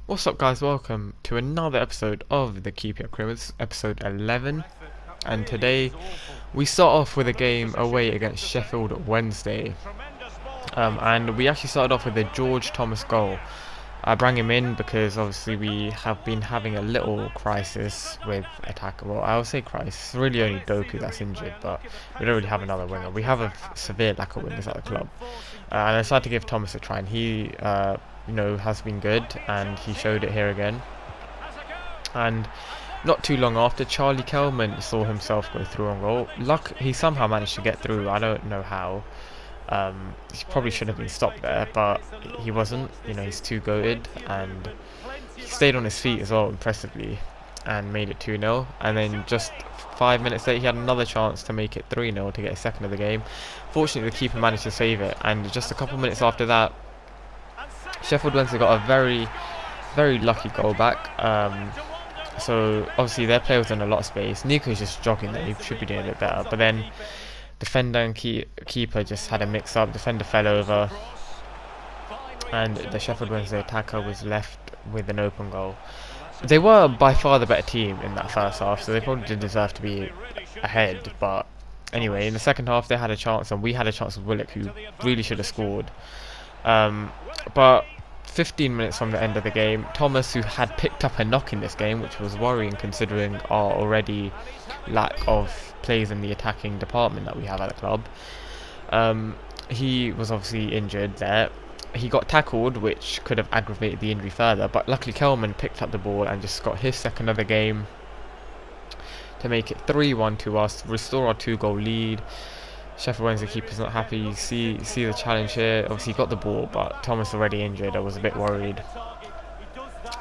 What's up, guys? Welcome to another episode of the Keep Up Crew. It's episode 11, and today we start off with a game away against Sheffield Wednesday. And we actually started off with a George Thomas goal. I brought him in because obviously we have been having a little crisis with attack. Well, I would say crisis. It's really only Doku that's injured, but we don't really have another winger. We have a severe lack of wingers at the club. And I decided to give Thomas a try, and he, has been good, and he showed it here again. And not too long after, Charlie Kelman saw himself go through on goal. He somehow managed to get through. I don't know how. He probably should have been stopped there, but he wasn't. He's too goated, and he stayed on his feet as well, impressively, and made it 2-0. And then just 5 minutes later, he had another chance to make it 3-0 to get a second of the game. Fortunately, the keeper managed to save it, and just a couple minutes after that, Sheffield Wednesday got a very, very lucky goal back. So obviously their player was in a lot of space. Nico's just jogging there. He should be doing a bit better, but then defender and keeper just had a mix-up. Defender fell over, and the Sheffield Wednesday attacker was left with an open goal. They were by far the better team in that first half, so they probably did deserve to be ahead. But anyway, in the second half they had a chance, and we had a chance with Willock, who really should have scored. But 15 minutes from the end of the game, Thomas, who had picked up a knock in this game, which was worrying considering our already lack of players in the attacking department that we have at the club, he was obviously injured there. He got tackled, which could have aggravated the injury further, but luckily Kelman picked up the ball and just got his second of the game to make it 3-1 to us, restore our 2-goal lead. Sheffield Wednesday keeper's not happy. You see the challenge here. Obviously he got the ball, but Thomas already injured. I was a bit worried.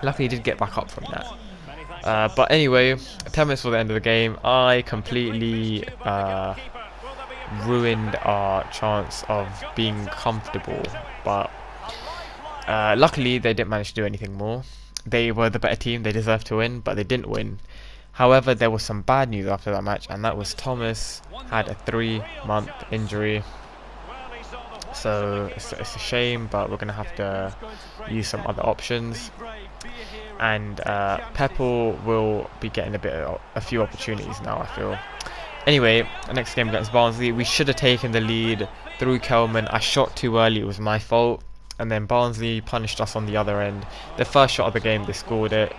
Luckily he did get back up from that. But anyway, 10 minutes for the end of the game, I completely ruined our chance of being comfortable. But luckily they didn't manage to do anything more. They were the better team. They deserved to win, but they didn't win. However, there was some bad news after that match, and that was Thomas had a 3-month injury. So it's a shame, but we're going to have to use some other options. And Peppel will be getting a few opportunities now, I feel. Anyway, the next game against Barnsley, we should have taken the lead through Kelman. I shot too early, it was my fault. And then Barnsley punished us on the other end. The first shot of the game, they scored it.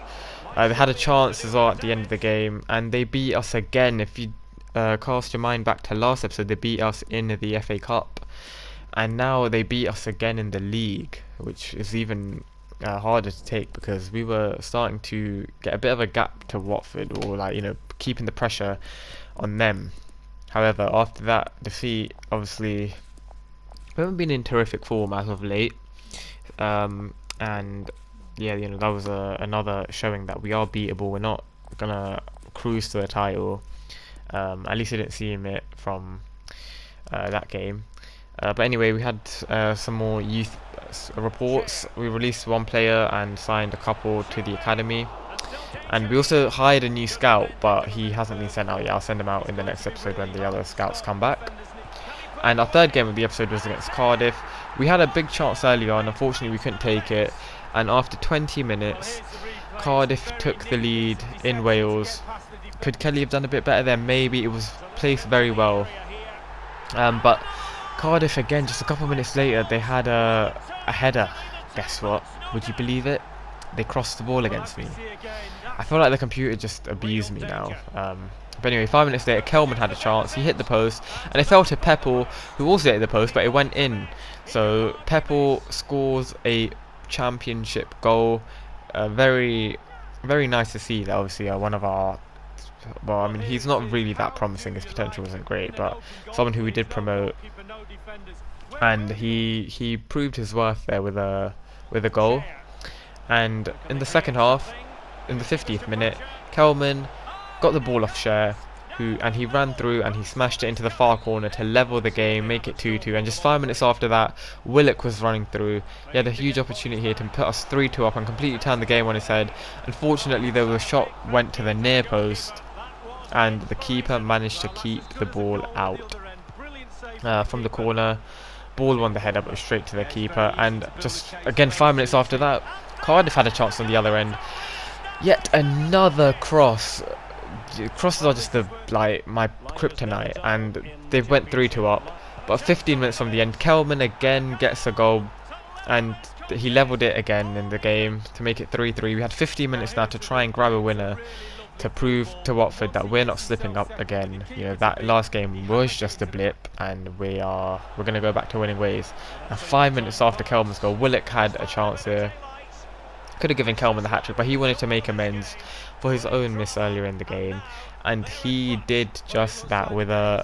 They had a chance as well at the end of the game, and they beat us again. If you cast your mind back to last episode, they beat us in the FA Cup, and now they beat us again in the league, which is even harder to take because we were starting to get a bit of a gap to Watford, or keeping the pressure on them. However, after that defeat, obviously we haven't been in terrific form as of late, and yeah, that was another showing that we are beatable. We're not gonna cruise to the title. At least I didn't see it from that game. But anyway, we had some more youth reports. We released one player and signed a couple to the academy. And we also hired a new scout, but he hasn't been sent out yet. I'll send him out in the next episode when the other scouts come back. And our third game of the episode was against Cardiff. We had a big chance early on. Unfortunately, we couldn't take it. And after 20 minutes, Cardiff took the lead in Wales. Could Kelly have done a bit better there? Maybe. It was placed very well. But Cardiff, again, just a couple of minutes later, they had a header. Guess what? Would you believe it? They crossed the ball against me. I feel like the computer just abused me now. But anyway, 5 minutes later, Kelman had a chance. He hit the post, and it fell to Peppel, who also hit the post, but it went in. So Peppel scores a championship goal. Very, very nice to see that. Obviously, one of our, well, I mean, he's not really that promising. His potential wasn't great, but someone who we did promote, and he proved his worth there with a goal. And in the second half, in the 50th minute, Kelman got the ball off Cher, and he ran through and he smashed it into the far corner to level the game, make it 2-2. And just 5 minutes after that, Willock was running through. He had a huge opportunity here to put us 3-2 up and completely turn the game on its head. Unfortunately, the shot went to the near post, and the keeper managed to keep the ball out from the corner. Ball won the header, but straight to the keeper. And just again, 5 minutes after that, Cardiff had a chance on the other end. Yet another cross. Crosses are just my kryptonite, and they went 3-2 up. But 15 minutes from the end, Kelman again gets a goal, and he levelled it again in the game to make it 3-3. We had 15 minutes now to try and grab a winner, to prove to Watford that we're not slipping up again. You know, that last game was just a blip, and we're going to go back to winning ways. And 5 minutes after Kelman's goal, Willock had a chance here. Could have given Kelman the hat-trick, but he wanted to make amends for his own miss earlier in the game, and he did just that with a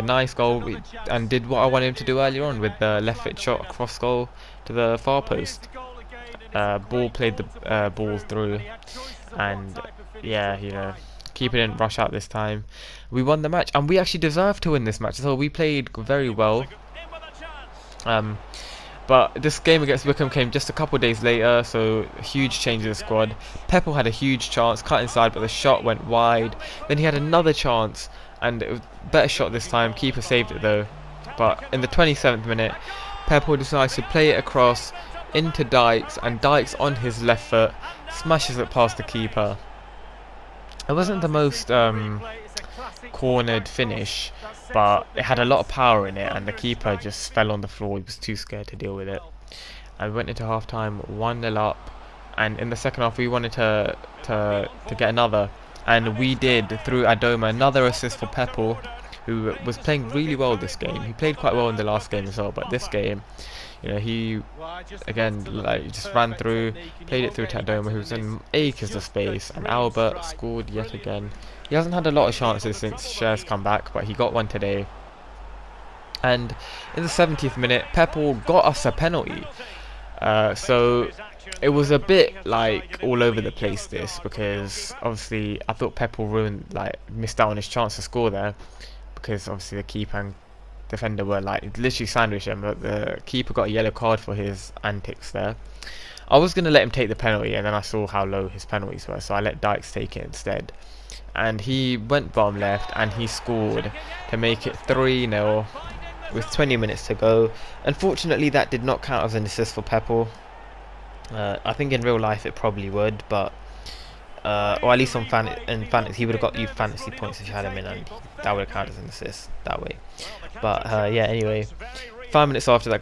nice goal, and did what I wanted him to do earlier on with the left foot shot across goal to the far post. Ball played the ball through, and yeah, you know, keeper didn't rush out this time. We won the match, and we actually deserved to win this match. So we played very well. But this game against Wickham came just a couple of days later, so a huge change in the squad. Peppel had a huge chance, cut inside, but the shot went wide. Then he had another chance, and it was a better shot this time. Keeper saved it though. But in the 27th minute, Peppel decides to play it across into Dykes, and Dykes on his left foot smashes it past the keeper. It wasn't the most cornered finish, but it had a lot of power in it, and the keeper just fell on the floor. He was too scared to deal with it. And we went into half time 1-0 up, and in the second half we wanted to get another, and we did through Adoma. Another assist for Peppel, who was playing really well this game. He played quite well in the last game as well, but this game, you know, he again just ran through, played it through to Adoma, who was in acres of space, and Albert scored yet again. He hasn't had a lot of chances since Cher's come back, but he got one today. And in the 70th minute, Peppel got us a penalty. So it was a bit all over the place this, because obviously I thought Peppel missed out on his chance to score there, because obviously the keeper and defender were literally sandwiched him, but the keeper got a yellow card for his antics there. I was going to let him take the penalty, and then I saw how low his penalties were, so I let Dykes take it instead. And he went bottom left, and he scored to make it 3-0 with 20 minutes to go. Unfortunately, that did not count as an assist for Peppel. I think in real life it probably would, but or at least in fantasy, he would have got you fantasy points if you had him in, and that would have counted as an assist that way. But yeah, anyway, 5 minutes after that,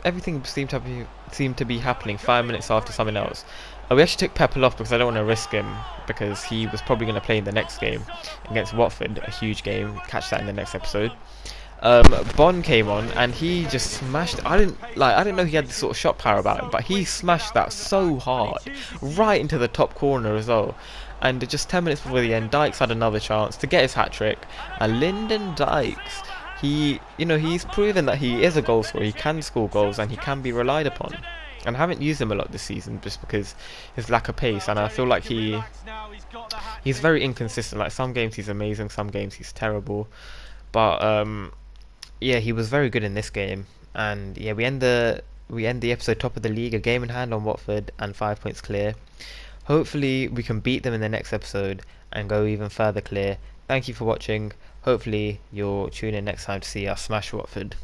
everything seemed to be happening 5 minutes after something else. We actually took Peppel off because I don't want to risk him, because he was probably going to play in the next game against Watford, a huge game. Catch that in the next episode. Bond came on, and he just smashed. I didn't know he had this sort of shot power about him, but he smashed that so hard, right into the top corner as well. And just 10 minutes before the end, Dykes had another chance to get his hat trick. And Lyndon Dykes, he's proven that he is a goal scorer. He can score goals, and he can be relied upon. And I haven't used him a lot this season just because his lack of pace, and I feel like he's very inconsistent. Like, some games he's amazing, some games he's terrible. But yeah, he was very good in this game. And yeah, we end the episode top of the league, a game in hand on Watford, and 5 points clear. Hopefully we can beat them in the next episode and go even further clear. Thank you for watching. Hopefully you'll tune in next time to see us smash Watford.